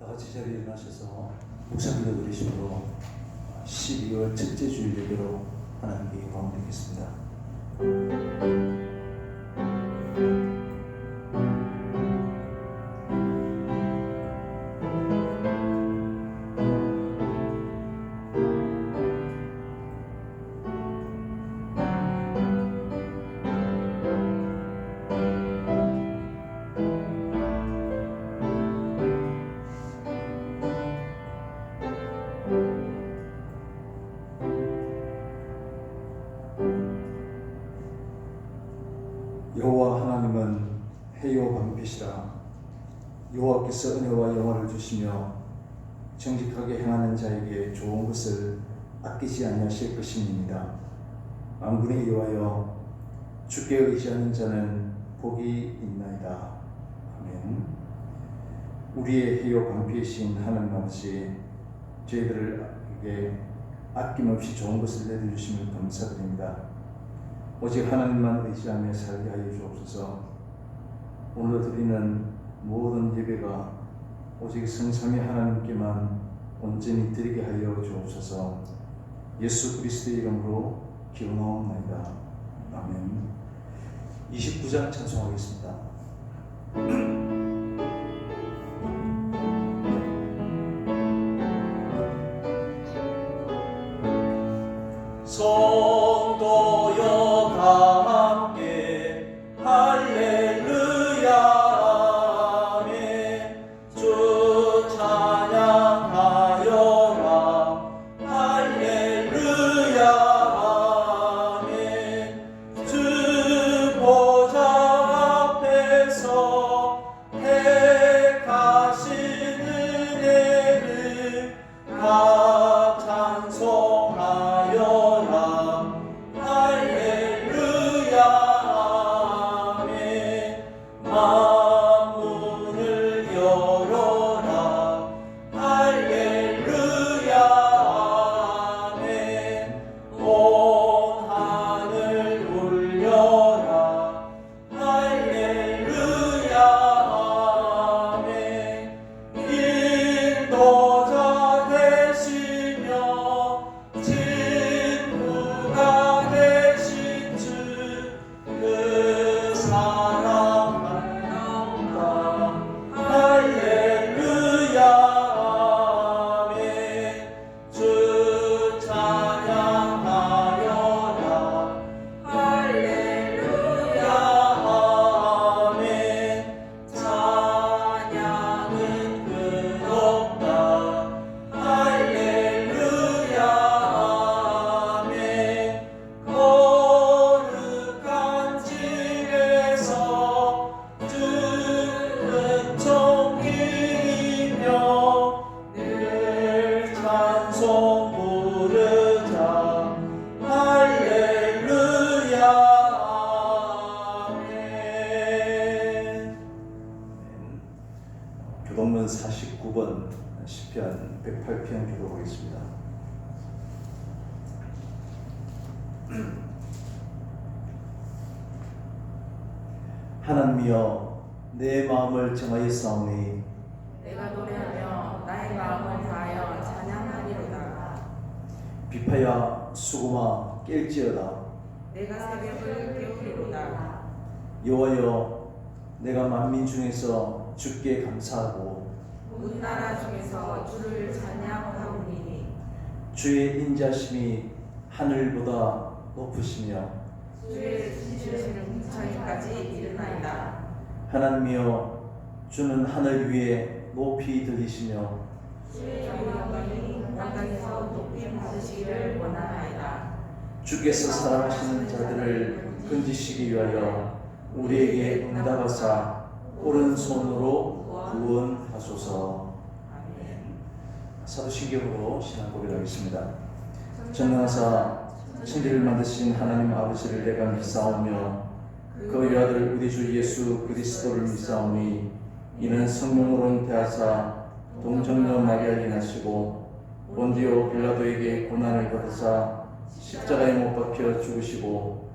다 같이 자리에 일어나셔서 묵상기도 드리심으로 12월 첫째 주일 예배로 하나님께 영광을 드리겠습니다. 여호와 하나님은 해요 방패시라. 여호와께서 은혜와 영화를 주시며 정직하게 행하는 자에게 좋은 것을 아끼지 아니하실 것임입니다. 만군의 여호와여, 주께 의지하는 자는 복이 있나이다. 아멘. 우리의 해요 방패이신 하나님 아버지, 저희들에게 아낌없이 좋은 것을 내려주심을 감사드립니다. 오직 하나님만 의지하며 살게 하여 주옵소서. 오늘 드리는 모든 예배가 오직 성삼위 하나님께만 온전히 드리게 하여 주옵소서. 예수 그리스도의 이름으로 기도하옵나이다. 아멘. 29장 찬송하겠습니다. 성도여 다 함께 할렐루야 아멘. 주 찬양하여라 할렐루야 아멘. 주 보좌 앞에서 택하신 은혜를 다 찬송하여 만문을 열어라 할렐루야 아멘. 온 하늘 울려라 할렐루야 아멘. 인도자 되시며 친구가 되신 주 그 사랑 할렐루야 아멘. 주 찬양하여라 할렐루야 아멘. 찬양은 끝없다 할렐루야 아멘. 거룩한 집에서 주는 종이며 늘 찬송 부르자 할렐루야 아멘. 교동문 49번 시편 108편 기도하겠습니다. 하나님이여, 내 마음을 정하여 싸우니 내가 노래하며 나의 마음을 다하여 찬양하리로다. 비파야 수고마 깰지어다. 내가 새벽을 깨우리로다. 여호와여, 내가 만민 중에서 주께 감사하고 문나라 중에서 주를 찬양하오니 주의 인자심이 하늘보다 높으시며 주의 진실은 천리까지 이르나이다. 하나님이여, 주는 하늘 위에 높이 들리시며 주의 영광이 땅에서 높이 받으시기를 원하나이다. 주께서 사랑하시는 자들을 건지시기 위하여 우리에게 응답하사 오른손으로 구원하소서. 아멘. 사도신경으로 신앙 고백하겠습니다. 전능하사 천지를 만드신 하나님 아버지를 내가 믿사오며 그의 아들 우리 주 예수 그리스도를 믿사오니 이는 성령으로 대하사 동정녀 마리아에게 나시고 본디오 빌라도에게 고난을 받으사 십자가에 못 박혀 죽으시고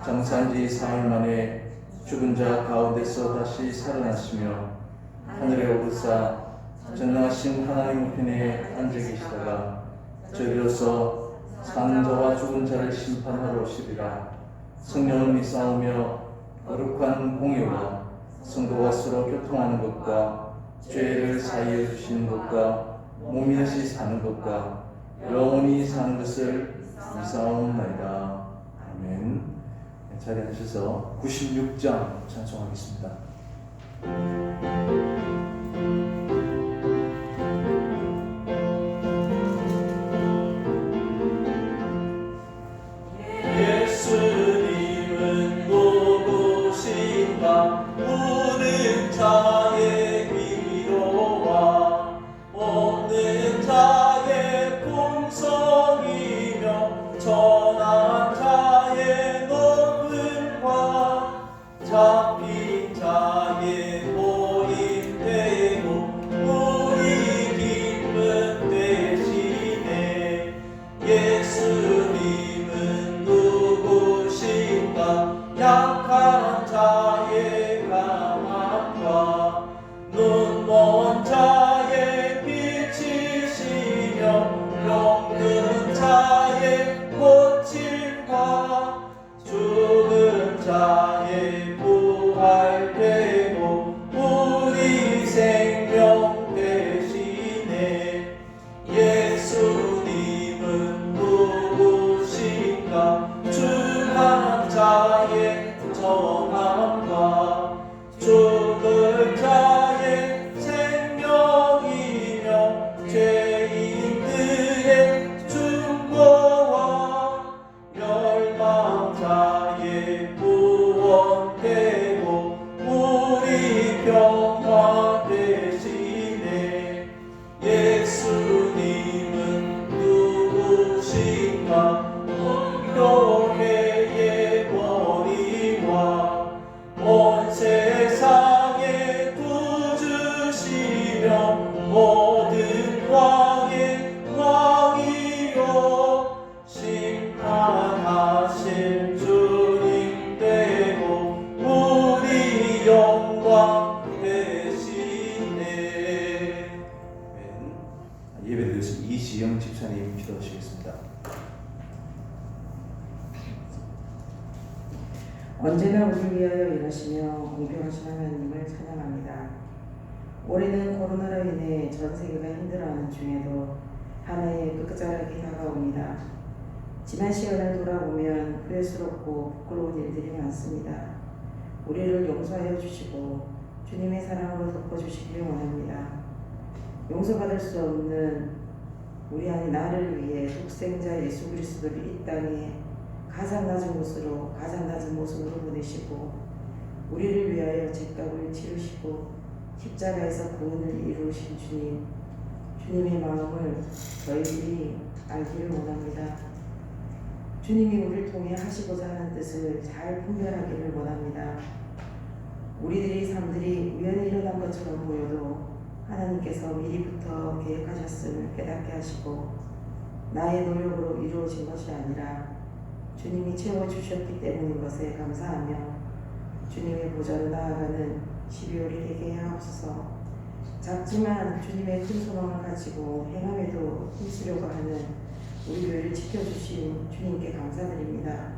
장사한 지 사흘 만에 죽은 자 가운데서 다시 살아나시며 하늘에 오르사 전능하신 하나님 우편에 앉아 계시다가 저리로서 사는 자와 죽은 자를 심판하러 오시리라. 성령을 믿사오며 거룩한 공의와 성도가 서로 교통하는 것과 죄를 사하여 주시는 것과 몸이 다시 사는 것과 영원히 사는 것을 믿사옵나이다. 아멘. 자리에 앉으셔서 96장 찬송하겠습니다. 예수님은 누구신가? 우는 자의 위로와 없는 자의 풍성이며 전한 자의 높은 과 잡힌 자의 보임되고 우리 기쁨 되시네. 예수님은 누구신가? 약한 자의 강함과 눈먼 자의 빛이시며 병든 자의 고침과 죽은 자의 부활되고 우리 생명 되시네. 예수님은 누구신가? 주한 자의 정함과 죽을 자의 생명이며 죄인들의 중보와 멸망자의 구원되고 우리 평화 되시네. 예수님은 누구신가? 교회의 머리와 온 세상의 구주시며 모든 왕의 왕이요 심판하실 주님 되고 우리 영광 되시네. 예배를 위해서 이지영 집사님 기도하시겠습니다. 언제나 우리를 위하여 일하시며 공평하신 하나님을 찬양합니다. 올해는 코로나로 인해 전 세계가 힘들어하는 중에도 하나의 끝자락이 다가옵니다. 지난 시간을 돌아보면 후회스럽고 부끄러운 일들이 많습니다. 우리를 용서하여 주시고 주님의 사랑으로 덮어주시길 원합니다. 용서받을 수 없는 우리 안에 나를 위해 독생자 예수 그리스도를 이 땅에 가장 낮은 곳으로 가장 낮은 모습으로 보내시고 우리를 위하여 죄값을 치르시고 십자가에서 구원을 이루신 주님의 마음을 저희들이 알기를 원합니다. 주님이 우리를 통해 하시고자 하는 뜻을 잘 분별하기를 원합니다. 우리들의 삶들이 우연히 일어난 것처럼 보여도 하나님께서 미리부터 계획하셨음을 깨닫게 하시고 나의 노력으로 이루어진 것이 아니라 주님이 채워주셨기 때문인 것에 감사하며 주님의 보좌로 나아가는 12월이 되게 하옵소서. 작지만 주님의 큰 소망을 가지고 행함에도 힘쓰려고 하는 우리 교회를 지켜주신 주님께 감사드립니다.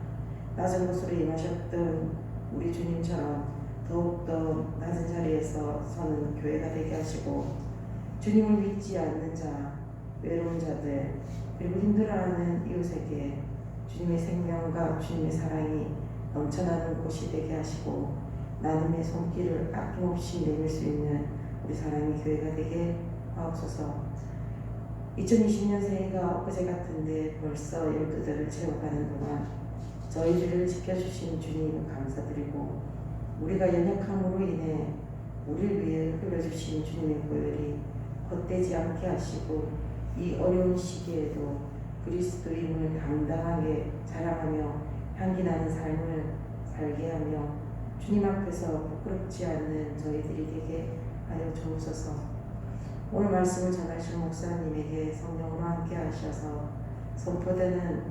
낮은 곳으로 임하셨던 우리 주님처럼 더욱더 낮은 자리에서 서는 교회가 되게 하시고 주님을 믿지 않는 자, 외로운 자들, 그리고 힘들어하는 이웃에게 주님의 생명과 주님의 사랑이 넘쳐나는 곳이 되게 하시고 나눔의 손길을 아낌없이 내밀 수 있는 우리 사랑의 교회가 되게 하옵소서. 2020년 새해가 엊그제 같은데 벌써 12달을 채워가는 동안 저희들을 지켜주신 주님 감사드리고 우리가 연약함으로 인해 우리를 위해 흘려주신 주님의 보혈이 헛되지 않게 하시고 이 어려운 시기에도 그리스도임을 당당하게 자랑하며 향기나는 삶을 살게 하며 주님 앞에서 부끄럽지 않는 저희들이 되게 하여 주옵소서. 오늘 말씀을 전하실 목사님에게 성령으로 함께 하셔서 선포되는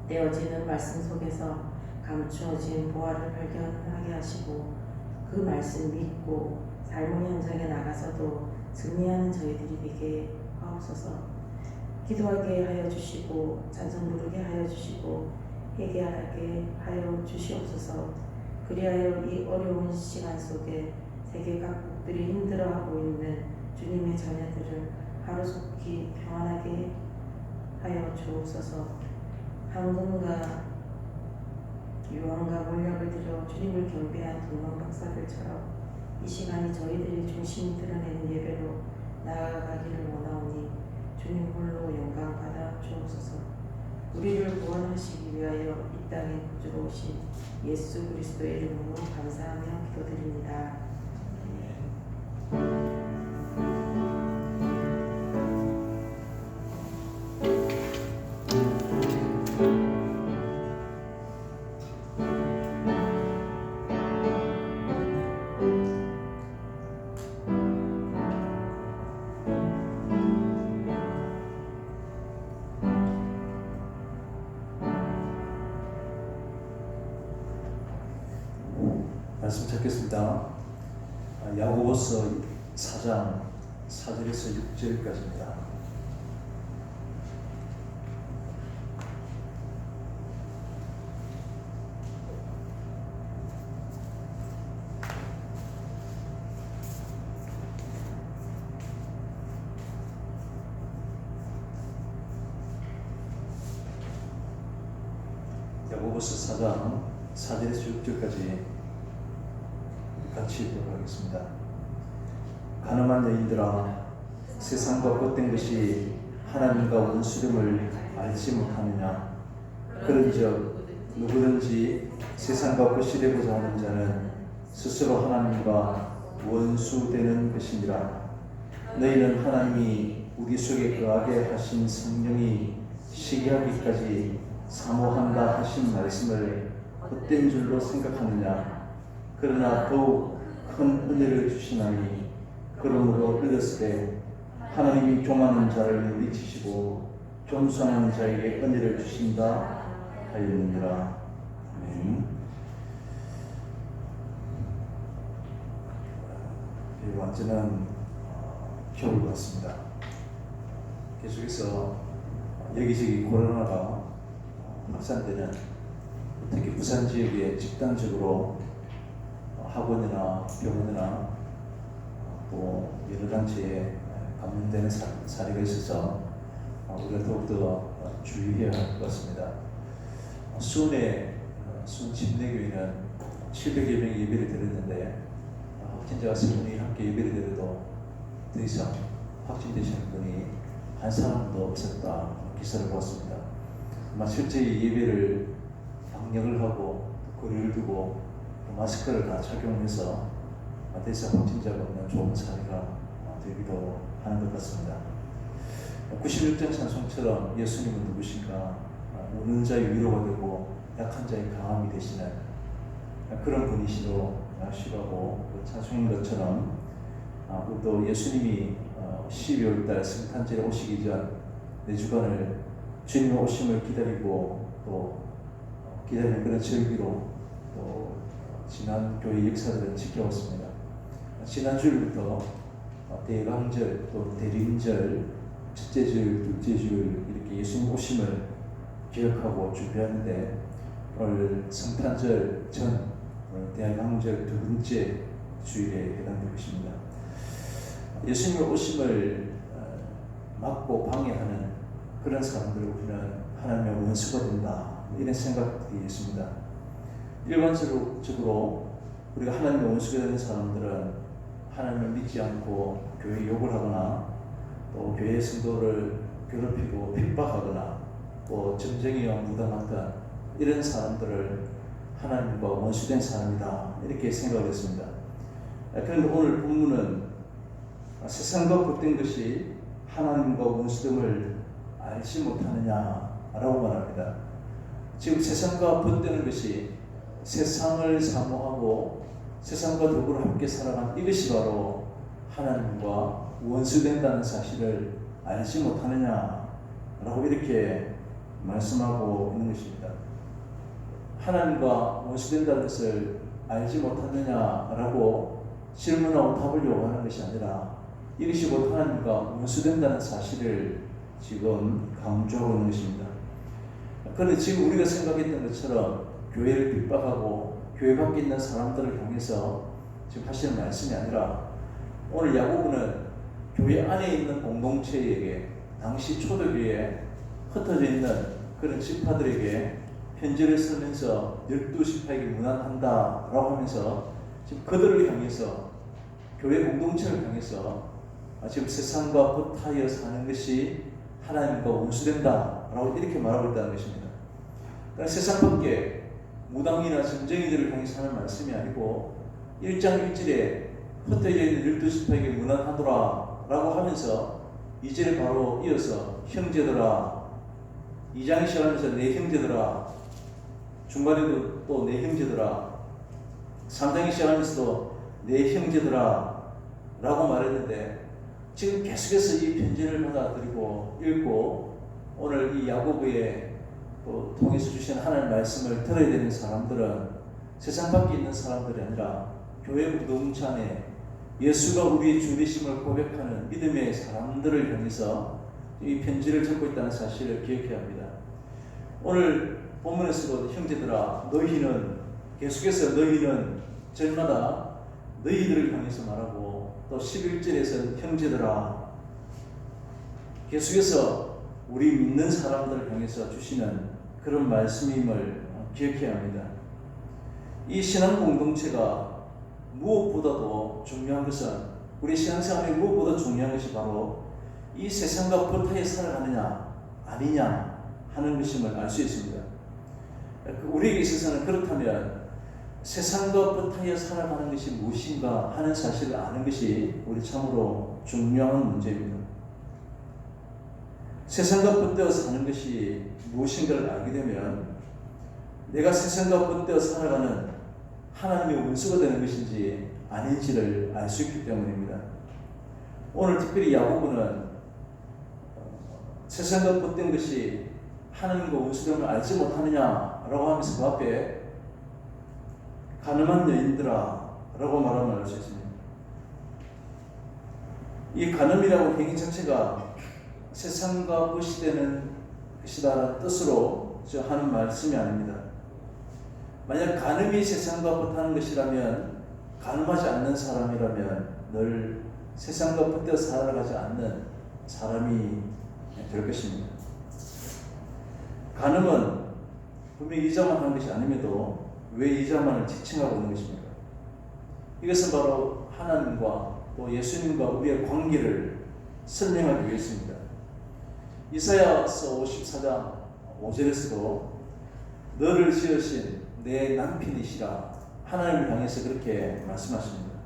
떼어지는 말씀 속에서 감추어진 보화를 발견하게 하시고 그 말씀 믿고 삶의 현장에 나가서도 승리하는 저희들이 되게 하옵소서. 기도하게 하여 주시고 찬송 부르게 하여 주시고 회개하게 하여 주시옵소서. 그리하여 이 어려운 시간 속에 세계 각국들이 힘들어하고 있는 주님의 자녀들을 하루속히 평안하게 하여 주옵소서. 황금과 유언과 권력을 들여 주님을 경배한 동방 박사들처럼 이 시간이 저희들의 중심이 드러내는 예배로 나아가기를 원하오니 주님 홀로 영광 받아 주옵소서. 우리를 구원하시기 위하여 이 땅에 구주로 오신 예수 그리스도의 이름으로 감사하며 기도드립니다. 말씀 찾겠습니다. 야고보서 4장 4절에서 6절까지입니다. 야고보서 4장 4절에서 6절까지 같이 읽도록 하겠습니다. 가늠한 여인들아, 세상과 헛된 것이 하나님과 원수됨을 알지 못하느냐? 그런즉 누구든지 세상과 것이 되고자 하는 자는 스스로 하나님과 원수되는 것이니라. 너희는 하나님이 우리 속에 거하게 하신 성령이 시기하기까지 사모한다 하신 말씀을 헛된 줄로 생각하느냐? 그러나 더욱 큰 은혜를 주시나니 그러므로 읽었을 때 하나님이 교만한 자를 물리치시고 겸손한 자에게 은혜를 주신다 하였느니라. 아멘. 완전한 겨울 같습니다. 계속해서 여기저기 코로나가 확산되는, 특히 부산 지역에 집단적으로 학원이나 병원이나 또 여러 단체에 감염되는 사례가 있어서 우리가 더욱더 주의해야 할 것 같습니다. 순 침례교회는 700여 명이 예배를 드렸는데 확진자가 3분이 함께 예배를 드려도 더 이상 확진되시는 분이 한 사람도 없었다 기사를 보았습니다. 아마 실제 예배를 방역을 하고 거리를 두고 마스크를 다 착용해서 더 이상 확진자가 없는 좋은 사례가 되기도 하는 것 같습니다. 91장 찬송처럼 예수님은 누구신가? 우는 자의 위로가 되고 약한 자의 강함이 되시는 그런 분이시로 시라고 찬송인 것처럼 또 예수님이 12월달 성탄절에 오시기 전 4주간을 주님의 오심을 기다리고 또 기다리는 그런 절기로 또 지난 교회 역사들을 지켜왔습니다. 지난주부터 대강절 또 대림절, 첫째 줄, 둘째 줄 이렇게 예수님 오심을 기억하고 준비하는데 오늘 성탄절 전 대강절 두 번째 주일에 해당될 것입니다. 예수님의 오심을 막고 방해하는 그런 사람들을 우리는 하나님의 원수가 된다 이런 생각이 있습니다. 일반적으로 우리가 하나님의 원수가 되는 사람들은 하나님을 믿지 않고 교회 욕을 하거나 또 교회 성도를 괴롭히고 핍박하거나 또 점쟁이와 무당하던 이런 사람들을 하나님과 원수된 사람이다 이렇게 생각을 했습니다. 그런데 오늘 본문은 세상과 겉된 것이 하나님과 원수됨을 알지 못하느냐라고 말합니다. 지금 세상과 겉되는 것이 세상을 사모하고 세상과 더불어 함께 살아가는 이것이 바로 하나님과 원수된다는 사실을 알지 못하느냐라고 이렇게 말씀하고 있는 것입니다. 하나님과 원수된다는 것을 알지 못하느냐라고 질문하고 답을 요구하는 것이 아니라 이것이 곧 하나님과 원수된다는 사실을 지금 강조하고 있는 것입니다. 그런데 지금 우리가 생각했던 것처럼 교회를 핍박하고 교회 밖에 있는 사람들을 향해서 지금 하시는 말씀이 아니라 오늘 야고보는 교회 안에 있는 공동체에게 당시 초대교회에 흩어져 있는 그런 지파들에게 편지를 쓰면서 12지파에게 문안한다라고 하면서 지금 그들을 향해서 교회 공동체를 향해서 지금 세상과 붙하여 사는 것이 하나님과 원수된다라고 이렇게 말하고 있다는 것입니다. 그러니까 세상 밖에 무당이나 점쟁이들을 향해서 하는 말씀이 아니고 1장 1절에 흩어져 있는 12지파에게 문안하더라 라고 하면서 2절에 바로 이어서 형제들아, 2장이 시작하면서 내 형제들아, 중간에도 또 내 형제들아, 3장이 시작하면서도 내 형제들아 라고 말했는데 지금 계속해서 이 편지를 받아들이고 읽고 오늘 이 야고보의 통해서 주신 하나님의 말씀을 들어야 되는 사람들은 세상 밖에 있는 사람들이 아니라 교회 공동체 안에 예수가 우리의 주 되심을 고백하는 믿음의 사람들을 향해서 이 편지를 적고 있다는 사실을 기억해야 합니다. 오늘 본문에서도 형제들아 너희는 계속해서 너희는 절마다 너희들을 향해서 말하고 또 11절에서 형제들아 계속해서 우리 믿는 사람들을 향해서 주시는 그런 말씀임을 기억해야 합니다. 이 신앙 공동체가 무엇보다도 중요한 것은 우리 신앙생활에 무엇보다 중요한 것이 바로 이 세상과 붙어 살아가느냐 아니냐 하는 것임을 알 수 있습니다. 우리에게 있어서는 그렇다면 세상과 붙어 살아가는 것이 무엇인가 하는 사실을 아는 것이 우리 참으로 중요한 문제입니다. 세상과 붙어 사는 것이 무엇인가를 알게 되면 내가 세상과 붙어 살아가는 하나님의 원수가 되는 것인지 아닌지를 알 수 있기 때문입니다. 오늘 특별히 야고보는 세상과 붙은 것이 하나님과 원수됨을 알지 못하느냐라고 하면서 그 앞에 가늠한 여인들아 라고 말하면 알 수 있습니다. 이 가늠이라고 행위 자체가 세상과 무시되는 것이다라는 뜻으로 하는 말씀이 아닙니다. 만약 가늠이 세상과 붙하는 것이라면 가늠하지 않는 사람이라면 늘 세상과 붙어 살아가지 않는 사람이 될 것입니다. 가늠은 분명히 이자만 하는 것이 아님에도 왜 이자만을 지칭하고 있는 것입니까? 이것은 바로 하나님과 또 예수님과 우리의 관계를 설명하기 위해서입니다. 이사야서 54장 5절에서도 너를 지으신 내 남편이시라 하나님을 향해서 그렇게 말씀하십니다.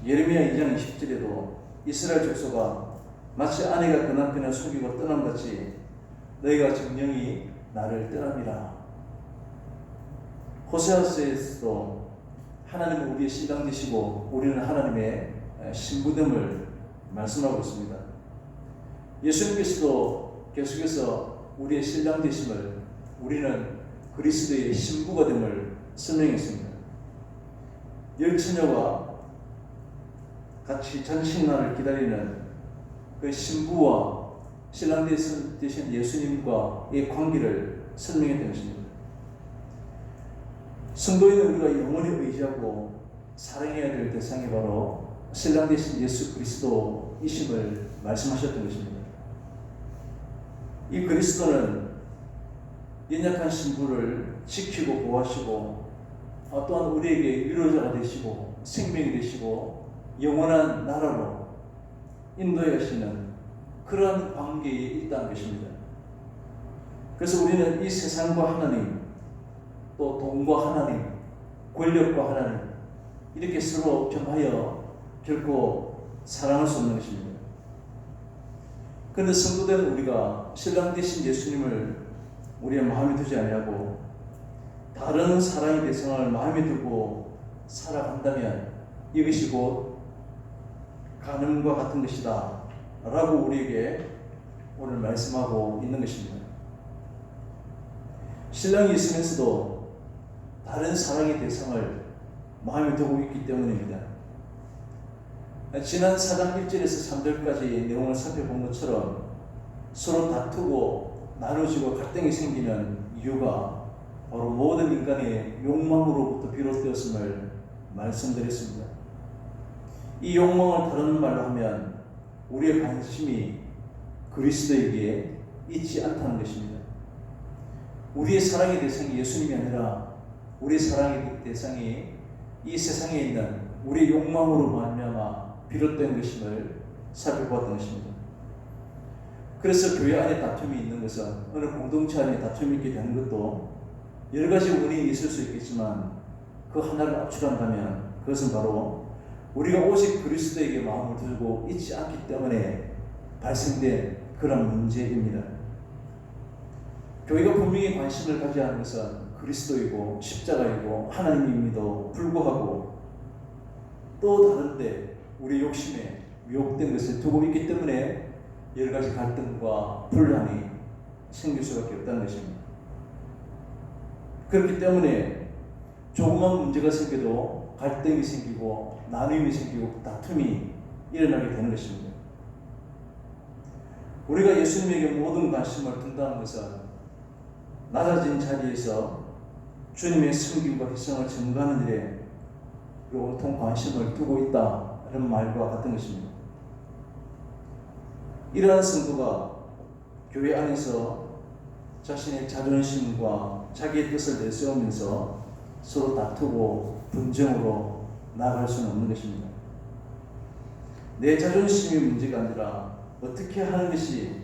예레미야 2장 20절에도 이스라엘 족속아 마치 아내가 그 남편을 속이고 떠남같이 너희가 정령이 나를 떠남이라. 호세아서에서도 하나님은 우리의 신랑 되시고 우리는 하나님의 신부됨을 말씀하고 있습니다. 예수님께서도 계속해서 우리의 신랑 되심을 우리는 그리스도의 신부가 됨을 설명했습니다. 열 처녀가 같이 전신날을 기다리는 그 신부와 신랑 되신 예수님과의 관계를 설명했던 것입니다. 성도인은 우리가 영원히 의지하고 사랑해야 될 대상이 바로 신랑 되신 예수 그리스도이심을 말씀하셨던 것입니다. 이 그리스도는 연약한 신부를 지키고 보호하시고 또한 우리에게 위로자가 되시고 생명이 되시고 영원한 나라로 인도해 가시는 그런 관계에 있다는 것입니다. 그래서 우리는 이 세상과 하나님, 또 돈과 하나님, 권력과 하나님 이렇게 서로 겸하여 결코 사랑할 수 없는 것입니다. 그런데 성도된 우리가 신랑 되신 예수님을 우리의 마음에 두지 아니하고 다른 사랑의 대상을 마음에 두고 살아간다면 이것이 곧 간음과 같은 것이다 라고 우리에게 오늘 말씀하고 있는 것입니다. 신랑이 있으면서도 다른 사랑의 대상을 마음에 두고 있기 때문입니다. 지난 4장 1절에서 3절까지 내용을 살펴본 것처럼 서로 다투고 나눠지고 갈등이 생기는 이유가 바로 모든 인간의 욕망으로부터 비롯되었음을 말씀드렸습니다. 이 욕망을 다른 말로 하면 우리의 관심이 그리스도에게 있지 않다는 것입니다. 우리의 사랑의 대상이 예수님이 아니라 우리의 사랑의 대상이 이 세상에 있는 우리의 욕망으로 말미암아 비롯된 것임을 살펴보았던 것입니다. 그래서 교회 안에 다툼이 있는 것은 어느 공동체 안에 다툼이 있게 되는 것도 여러 가지 원인이 있을 수 있겠지만 그 하나를 압축한다면 그것은 바로 우리가 오직 그리스도에게 마음을 두고 있지 않기 때문에 발생된 그런 문제입니다. 교회가 분명히 관심을 가져야 하는 것은 그리스도이고 십자가이고 하나님임에도 불구하고 또 다른데 우리 욕심에 미혹된 것을 두고 있기 때문에 여러 가지 갈등과 분란이 생길 수밖에 없다는 것입니다. 그렇기 때문에 조그만 문제가 생겨도 갈등이 생기고 나눔이 생기고 다툼이 일어나게 되는 것입니다. 우리가 예수님에게 모든 관심을 둔다는 것은 낮아진 자리에서 주님의 섬김과 희생을 증거하는 일에 온통 관심을 두고 있다는 말과 같은 것입니다. 이러한 성도가 교회 안에서 자신의 자존심과 자기의 뜻을 내세우면서 서로 다투고 분쟁으로 나아갈 수는 없는 것입니다. 내 자존심이 문제가 아니라 어떻게 하는 것이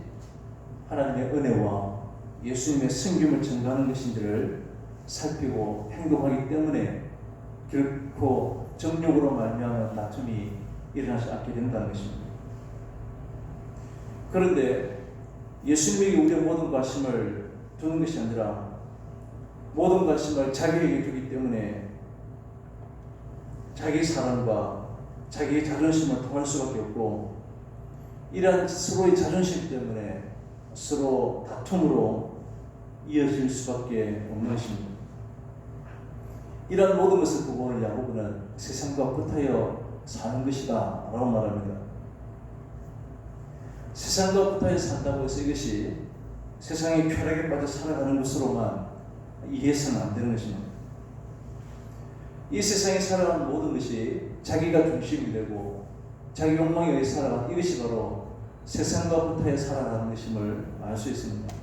하나님의 은혜와 예수님의 섬김을 증거하는 것인지를 살피고 행동하기 때문에 결코 정욕으로 말미암아 다툼이 일어나지 않게 된다는 것입니다. 그런데 예수님에게 우리의 모든 관심을 두는 것이 아니라 모든 관심을 자기에게 두기 때문에 자기 사랑과 자기의 자존심을 통할 수밖에 없고 이러한 서로의 자존심 때문에 서로 다툼으로 이어질 수밖에 없는 것입니다. 이러한 모든 것을 보고 오늘 야고보는 세상과 붙어여 사는 것이다 라고 말합니다. 세상과 붙어여 산다고 해서 이것이 세상의 쾌락에 빠져 살아가는 것으로만 이해해서는 안 되는 것입니다. 이 세상에 살아가는 모든 것이 자기가 중심이 되고 자기 욕망에 의해 살아가는 이것이 바로 세상과 붙어야 살아가는 것임을 알 수 있습니다.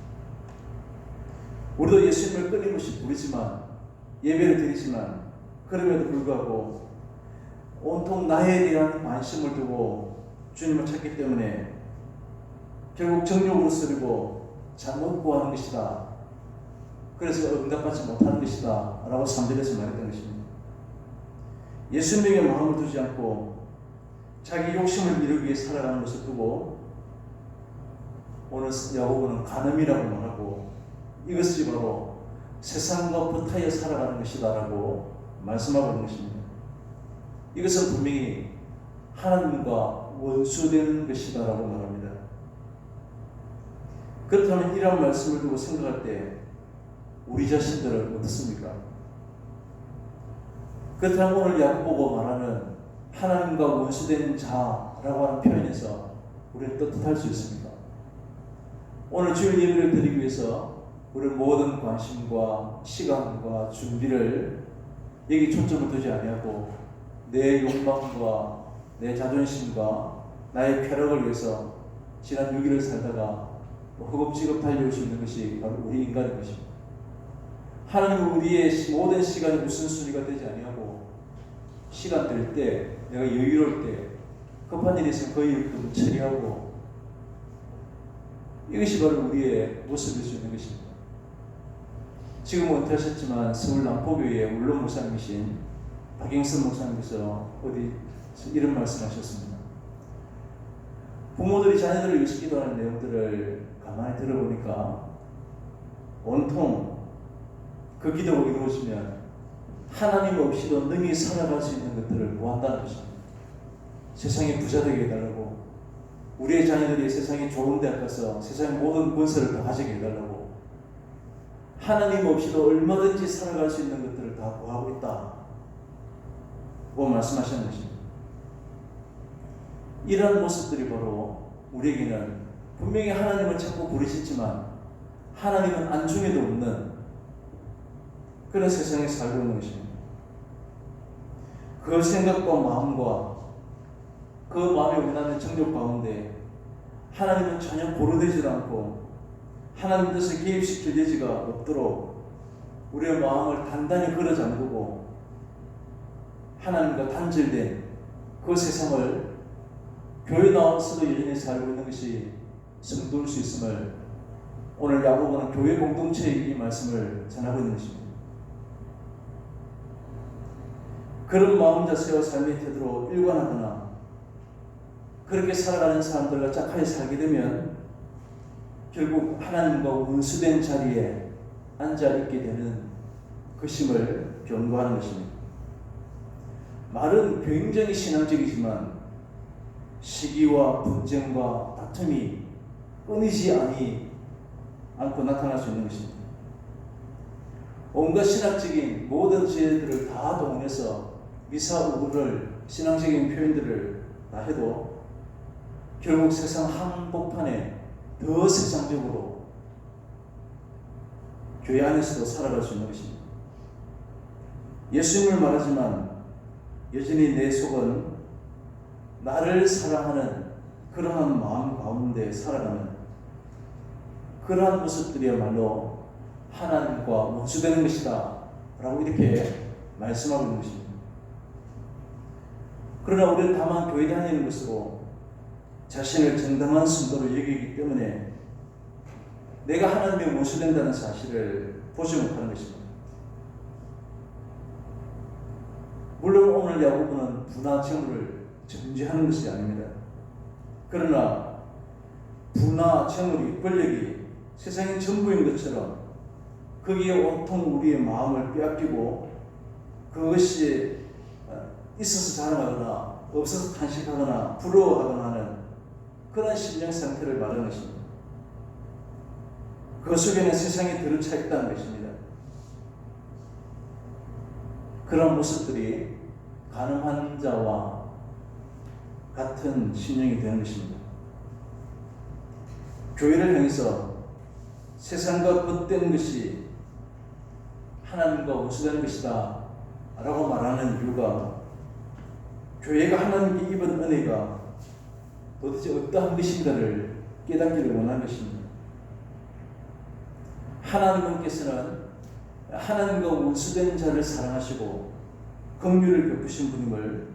우리도 예수님을 끊임없이 부르지만 예배를 드리지만 그럼에도 불구하고 온통 나에 대한 관심을 두고 주님을 찾기 때문에 결국 정욕으로 쓰리고 잘못 구하는 것이다. 그래서 응답받지 못하는 것이다 라고 3절에서 말했던 것입니다. 예수님에게 마음을 두지 않고 자기 욕심을 이루기 위해 살아가는 것을 두고 오늘 야고보는 간음이라고 말하고 이것이 바로 세상과 붙어야 살아가는 것이다 라고 말씀하고 있는 것입니다. 이것은 분명히 하나님과 원수되는 것이다 라고 말합니다. 그렇다면 이러한 말씀을 두고 생각할 때 우리 자신들은 어떻습니까? 그렇다면 오늘 야고보가 말하는 하나님과 원수된 자라고 하는 표현에서 우리는 떳떳할 수 있습니다. 오늘 주일 예배를 드리기 위해서 우리 모든 관심과 시간과 준비를 여기 초점을 두지 아니하고 내 욕망과 내 자존심과 나의 쾌락을 위해서 지난 6일을 살다가 허겁지겁 달려올 수 있는 것이 바로 우리 인간인 것입니다. 하나님은 우리의 모든 시간이 우선순위가 되지 아니하고 시간 될 때, 내가 여유로울 때 급한 일이 있으면 그 일을 처리하고 이것이 바로 우리의 모습일 수 있는 것입니다. 지금 은퇴하셨지만 서울 남포교회의 울릉 목사님이신 박영선 목사님께서 어디 이런 말씀하셨습니다. 부모들이 자녀들을 위해서 기도하는 내용들을 가만히 들어보니까 온통 그 기도가 이루어지면 하나님 없이도 능히 살아갈 수 있는 것들을 구한다는 것입니다. 세상에 부자 되게 해달라고, 우리의 자녀들이 세상에 좋은 대학 가서 세상의 모든 권세를 다 가지게 해달라고, 하나님 없이도 얼마든지 살아갈 수 있는 것들을 다 구하고 있다 고 말씀하시는 것입니다. 이런 모습들이 바로 우리에게는 분명히 하나님을 찾고 부르셨지만 하나님은 안중에도 없는 그런 세상에 살고 있는 것입니다. 그 생각과 마음과 그 마음에 원하는 정욕 가운데 하나님은 전혀 고려되지 않고 하나님 뜻에 개입시킬 여지가 없도록 우리의 마음을 단단히 걸어 잠그고 하나님과 단절된 그 세상을 교회 나와서도 여전히 살고 있는 것이 성도일 수 있음을 오늘 야고보는 교회 공동체에 이 말씀을 전하고 있는 것입니다. 그런 마음 자세와 삶의 태도로 일관하거나 그렇게 살아가는 사람들과 짝하게 살게 되면 결국 하나님과 원수된 자리에 앉아있게 되는 것임을 경고하는 것입니다. 말은 굉장히 신앙적이지만 시기와 분쟁과 다툼이 끊이지 않고 나타날 수 있는 것입니다. 온갖 신학적인 모든 지혜들을 다 동원해서 미사우를 신앙적인 표현들을 다 해도 결국 세상 한복판에 더 세상적으로 교회 안에서도 살아갈 수 있는 것입니다. 예수님을 말하지만 여전히 내 속은 나를 사랑하는 그러한 마음 가운데 살아가는 그러한 모습들이야말로 하나님과 원수되는 것이다 라고 이렇게 말씀하고 있는 것입니다. 그러나 우리는 다만 교회 다니는 것으로 자신을 정당한 성도로 여기기 때문에 내가 하나님의 원수된다는 사실을 보지 못하는 것입니다. 물론 오늘 야고보는 분하 정을 정죄하는 것이 아닙니다. 그러나 분하 정의 권력이 세상의 전부인 것처럼 거기에 온통 우리의 마음을 빼앗기고 그것이 있어서 자랑하거나 없어서 탄식하거나 부러워하거나 하는 그런 심령 상태를 말하는 것입니다. 그 속에는 세상이 들어차 있다는 것입니다. 그런 모습들이 가늠한 자와 같은 심령이 되는 것입니다. 교회를 향해서 세상과 벗된 것이 하나님과 원수되는 것이다 라고 말하는 이유가 교회가 하나님께 입은 은혜가 도대체 어떠한 것인가를 깨닫기를 원하는 것입니다. 하나님께서는 하나님과 원수된 자를 사랑하시고 긍휼을 베푸신 분임을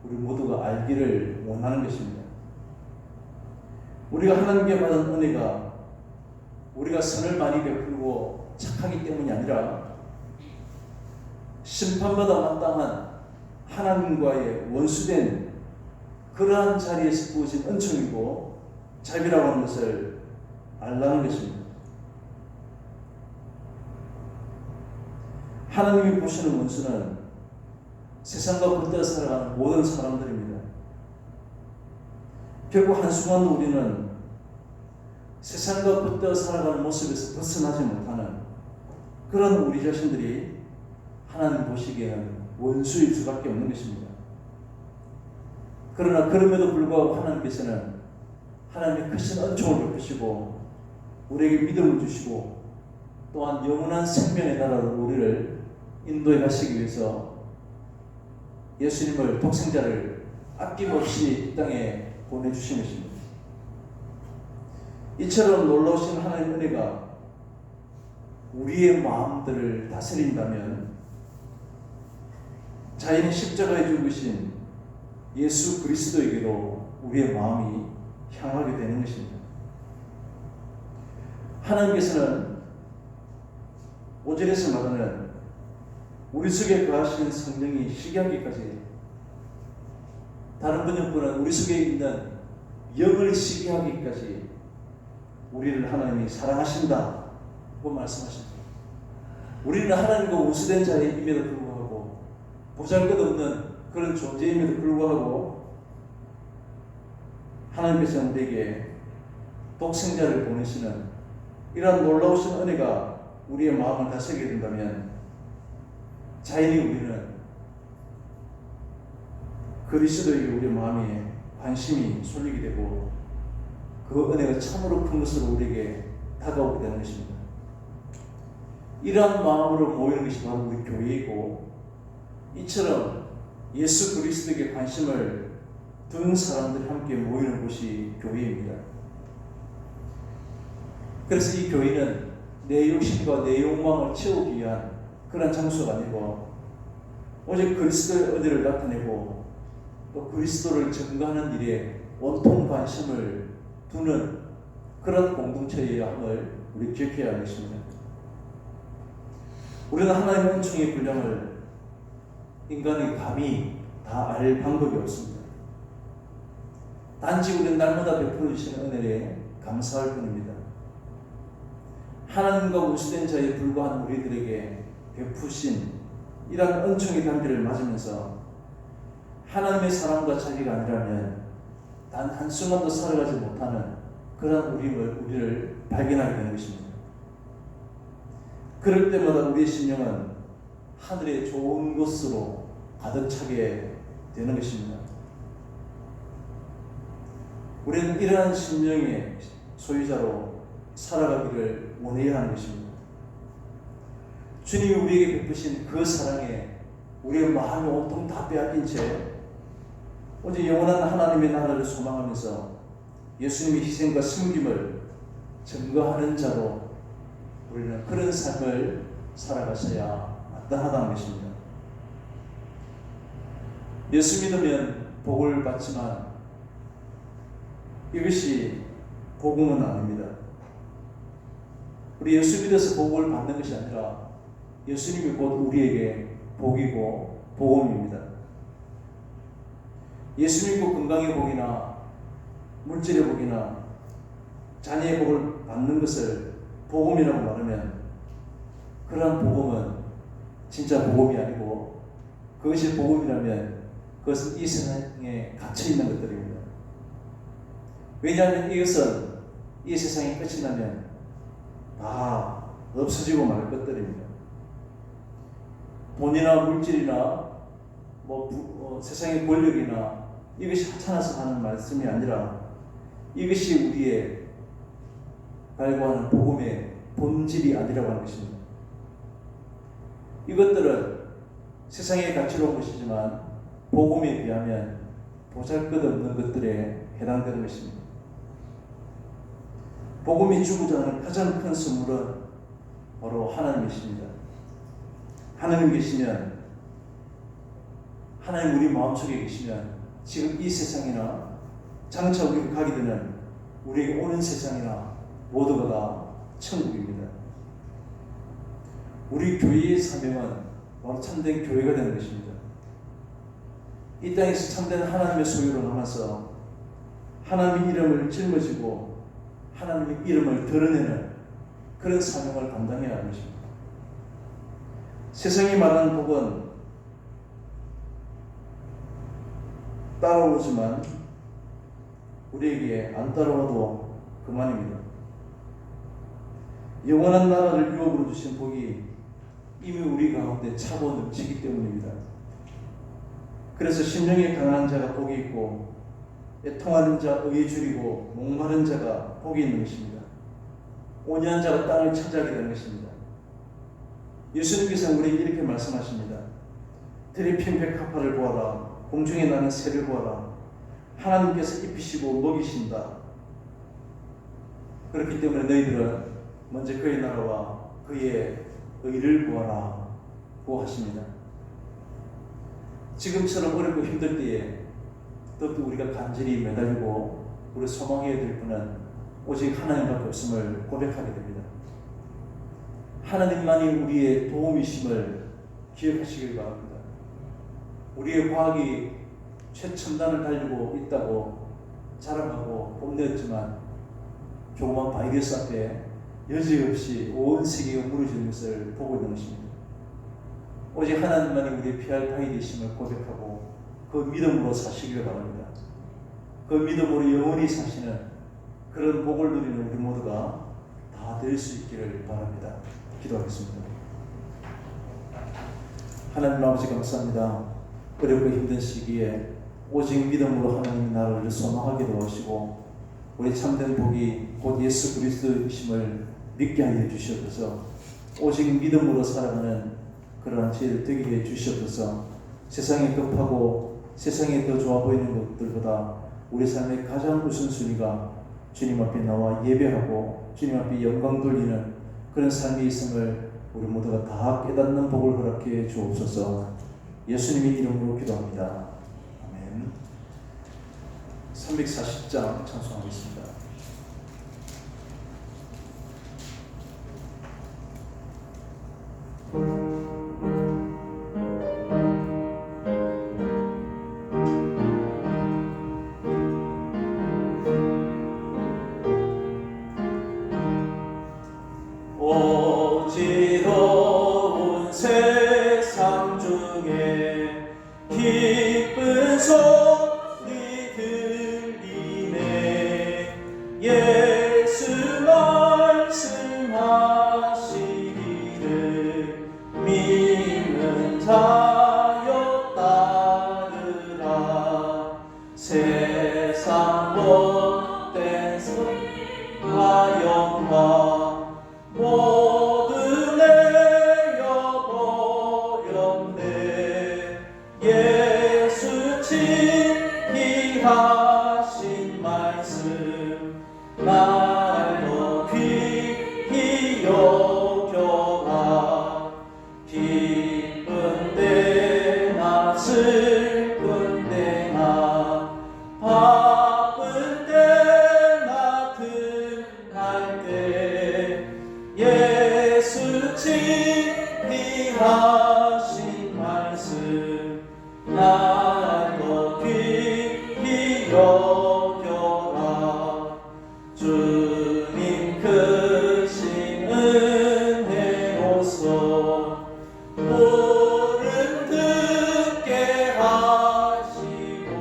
우리 모두가 알기를 원하는 것입니다. 우리가 하나님께 받은 은혜가 우리가 선을 많이 베풀고 착하기 때문이 아니라 심판마다 마땅한 하나님과의 원수된 그러한 자리에서 부어진 은총이고 자비라고 하는 것을 알라는 것입니다. 하나님이 보시는 원수는 세상과 붙들어 살아가는 모든 사람들입니다. 결국 한순간 우리는 세상과 붙들어 살아가는 모습에서 벗어나지 못하는 그런 우리 자신들이 하나님 보시기에는 원수일 수밖에 없는 것입니다. 그러나 그럼에도 불구하고 하나님께서는 하나님의 크신 은총을 베푸시고 우리에게 믿음을 주시고 또한 영원한 생명의 나라로 우리를 인도해 가시기 위해서 예수님을 독생자를 아낌없이 이 땅에 보내주신 것입니다. 이처럼 놀라우신 하나님의 은혜가 우리의 마음들을 다스린다면 자연히 십자가에 죽으신 예수 그리스도에게로 우리의 마음이 향하게 되는 것입니다. 하나님께서는 5절에서 말하는 우리 속에 거하시는 성령이 시기하기까지 다른 번역본은 우리 속에 있는 영을 시기하기까지 우리를 하나님이 사랑하신다고 말씀하십니다. 우리는 하나님과 원수된 자임에도 불구하고 보잘것없는 그런 존재임에도 불구하고 하나님께서 우리에게 독생자를 보내시는 이러한 놀라우신 은혜가 우리의 마음을 다스리게 된다면 자연히 우리는 그리스도에게 우리의 마음이 관심이 쏠리게 되고 그 은혜가 참으로 큰 것으로 우리에게 다가오게 되는 것입니다. 이러한 마음으로 모이는 것이 바로 우리 교회이고, 이처럼 예수 그리스도에게 관심을 둔 사람들이 함께 모이는 곳이 교회입니다. 그래서 이 교회는 내 욕심과 내 욕망을 채우기 위한 그런 장소가 아니고, 오직 그리스도의 은혜를 나타내고 또 그리스도를 증거하는 일에 온통 관심을 두는 그런 공동체여야 함을 우리 기억해야 하겠습니다. 우리는 하나님의 은총의 분량을 인간이 감히 다 알 방법이 없습니다. 단지 우리는 날마다 베풀어 주시는 은혜에 감사할 뿐입니다. 하나님과 우수된 자에 불과한 우리들에게 베푸신 이러한 은총의 단비를 맞으면서 하나님의 사랑과 자비가 아니라면 단 한순간도 살아가지 못하는 그런 우리를 발견하게 되는 것입니다. 그럴 때마다 우리의 심령은 하늘의 좋은 것으로 가득 차게 되는 것입니다. 우리는 이러한 심령의 소유자로 살아가기를 원해야 하는 것입니다. 주님이 우리에게 베푸신 그 사랑에 우리의 마음이 온통 다 빼앗긴 채 오직 영원한 하나님의 나라를 소망하면서 예수님의 희생과 섬김을 증거하는 자로 우리는 그런 삶을 살아가셔야 마땅하다는 것입니다. 예수 믿으면 복을 받지만 이것이 복음은 아닙니다. 우리 예수 믿어서 복을 받는 것이 아니라 예수님이 곧 우리에게 복이고 복음입니다. 예수 믿고 건강의 복이나 물질의 복이나 자녀의 복을 받는 것을 복음이라고 말하면 그러한 복음은 진짜 복음이 아니고, 그것이 복음이라면 그것은 이 세상에 갇혀 있는 것들입니다. 왜냐하면 이것은 이 세상이 끝이 나면 다 없어지고 말 것들입니다. 돈이나 물질이나 세상의 권력이나 이것이 하찮아서 하는 말씀이 아니라 이것이 우리의 갈구하는 복음의 본질이 아니라고 하는 것입니다. 이것들은 세상에 가치로운 것이지만 복음에 비하면 보잘것없는 것들에 해당되는 것입니다. 복음이 주고자 하는 가장 큰 선물은 바로 하나님이십니다. 하나님 계시면, 하나님 우리 마음속에 계시면 지금 이 세상이나 장차 우리가 가게 되는 우리에게 오는 세상이나 모두가 다 천국입니다. 우리 교회의 사명은 바로 참된 교회가 되는 것입니다. 이 땅에서 참된 하나님의 소유로 남아서 하나님의 이름을 짊어지고 하나님의 이름을 드러내는 그런 사명을 감당해야 하는 것입니다. 세상이 말하는 복은 따라오지만 우리에게 안 따라와도 그만입니다. 영원한 나라를 유업으로 주신 복이 이미 우리 가운데 차고 넘치기 때문입니다. 그래서 심령이 강한 자가 복이 있고 애통하는 자 의에 줄이고 목마른 자가 복이 있는 것입니다. 온유한 자가 땅을 차지하게 되는 것입니다. 예수님께서 우리에게 이렇게 말씀하십니다. 들이 핀 백합화를 보아라. 공중에 나는 새를 보아라. 하나님께서 입히시고 먹이신다. 그렇기 때문에 너희들은 먼저 그의 나라와 그의 의를 구하라 고 하십니다. 지금처럼 어렵고 힘들 때에 더욱더 우리가 간절히 매달리고 우리 소망해야 될 분은 오직 하나님밖에 없음을 고백하게 됩니다. 하나님만이 우리의 도움이심을 기억하시길 바랍니다. 우리의 과학이 최첨단을 달리고 있다고 자랑하고 뽐냈지만 조그만 바이러스 앞에 여지없이 온 세계가 무너지는 것을 보고 있는 것입니다. 오직 하나님만이 우리의 피할 방이 되심을 고백하고 그 믿음으로 사시길 바랍니다. 그 믿음으로 영원히 사시는 그런 복을 누리는 우리 모두가 다 될 수 있기를 바랍니다. 기도하겠습니다. 하나님 아버지 감사합니다. 어렵고 힘든 시기에 오직 믿음으로 하나님 나라를 소망하게 도와주시고 우리 참된 복이 곧 예수 그리스도이심을 믿게 하여 주시옵소서. 오직 믿음으로 살아가는 그러한 지혜를 되게 해 주시옵소서. 세상에 급하고 세상에 더 좋아 보이는 것들보다 우리 삶의 가장 우선순위가 주님 앞에 나와 예배하고 주님 앞에 영광 돌리는 그런 삶이 있음을 우리 모두가 다 깨닫는 복을 허락해 주옵소서. 예수님의 이름으로 기도합니다. 아멘. 340장 찬송하겠습니다. 어지러운 세상 중에 기쁜 소리 들리네. 예수 말씀하시기를 믿는 자여 따르라. 세상 못된 소리와 영광 모두 내어버렸네. 예수 지키하신 말씀 날로 귀히 여겨라. 기쁜데나 슬픈데나 바쁜데나 등할 때 예수 지키하신 말씀 날로 귀히 여겨라. 주님 크신 은혜로서 모른 듣게 하시고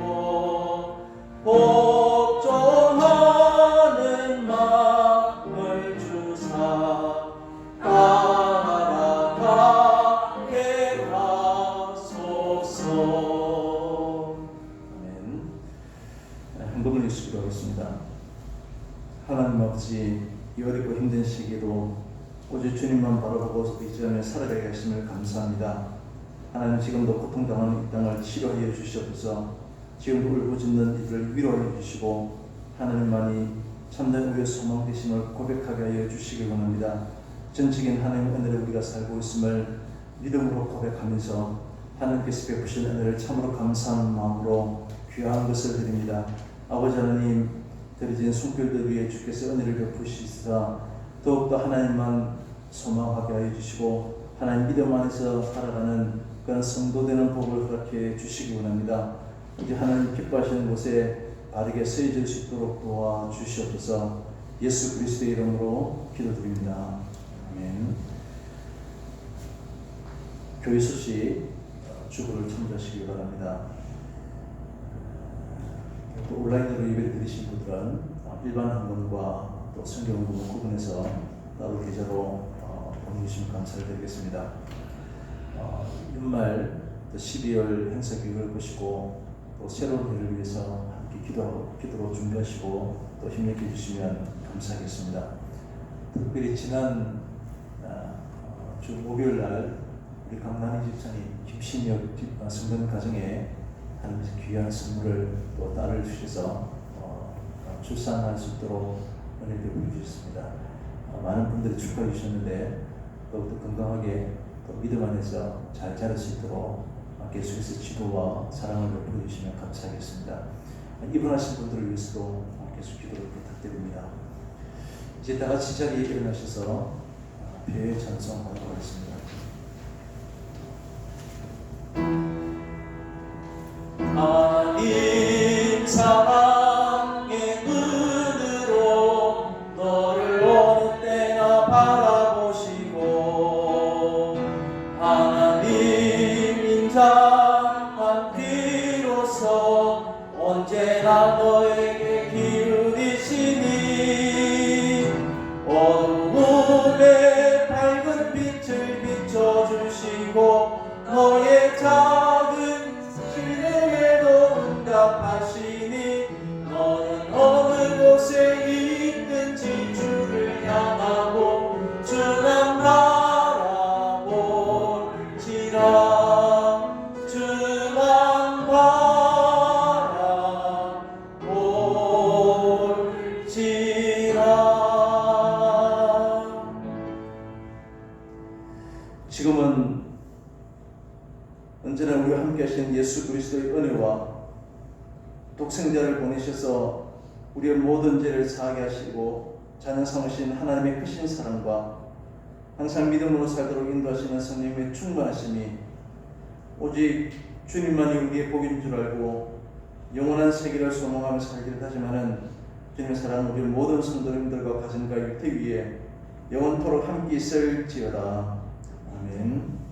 복종하는 마음을 주사 따라가게 하소서. 아멘. 한번을 예수기도 하겠습니다. 하나님 아버지, 이 어렵고 힘든 시기에도 오직 주님만 바라보고 의지하며 살아가게 하심을 감사합니다. 하나님, 지금도 고통당하는 이 땅을 치료하여 주시옵소서. 지금도 울부짖는 이들을 위로하여 주시고 하나님만이 참된 우리의 소망 되심을 고백하게 하여 주시기 원합니다. 전적인 하나님의 은혜를 우리가 살고 있음을 믿음으로 고백하면서 하나님께서 베푸신 은혜를 참으로 감사하는 마음으로 귀한 것을 드립니다. 아버지 하나님, 드려진 손길들 위에 주께서 은혜를 베푸시사 더욱더 하나님만 소망하게 하여 주시고 하나님 믿음 안에서 살아가는 그런 성도되는 복을 허락해 주시기 원합니다. 이제 하나님 기뻐하시는 곳에 바르게 서해질 수 있도록 도와주시옵소서. 예수 그리스도의 이름으로 기도드립니다. 아멘. 교회 소식 주보를 참조하시기 바랍니다. 또 온라인으로 예배를 드리신 분들은 일반 헌금과 또 성경 헌금을 구분해서 따로 계좌로 보내주시면 감사를 드리겠습니다. 연말 12월 행사 계획을 보시고 또 새로운 해를 위해서 함께 기도로 준비하시고 또 힘내게 해주시면 감사하겠습니다. 특별히 지난 주 목요일 날 우리 강남희 집사님 김신혁 성전 가정에 하나님께서 귀한 선물을 또 딸을 주셔서 출산할 수 있도록 은혜를 베풀어 주셨습니다. 많은 분들이 축하해 주셨는데 더욱더 건강하게 또 믿음 안에서 잘 자랄 수 있도록 계속해서 지도와 사랑을 베풀어 주시면 감사하겠습니다. 입원하신 분들을 위해서도 계속 기도를 부탁드립니다. 이제 다 같이 자리에 일어나셔서 배의 찬송하도록 하겠습니다. 하나님 사랑의 눈으로 너를 어느 때나 바라보시고 하나님 인자한 피로서 언제나 너에게 기울이시니 어둠에 밝은 빛을 지금은 언제나 우리와 함께 하신 예수 그리스도의 은혜와 독생자를 보내셔서 우리의 모든 죄를 사하게 하시고 자녀 삼으신 하나님의 크신 사랑과 항상 믿음으로 살도록 인도하시는 성령님의 충만하심이 오직 주님만이 우리의 복인 줄 알고 영원한 세계를 소망하며 살기를 다짐하는 주님의 사랑은 우리 모든 성도님들과 가정과 육태 위에 영원토록 함께 있을지어다. 아멘.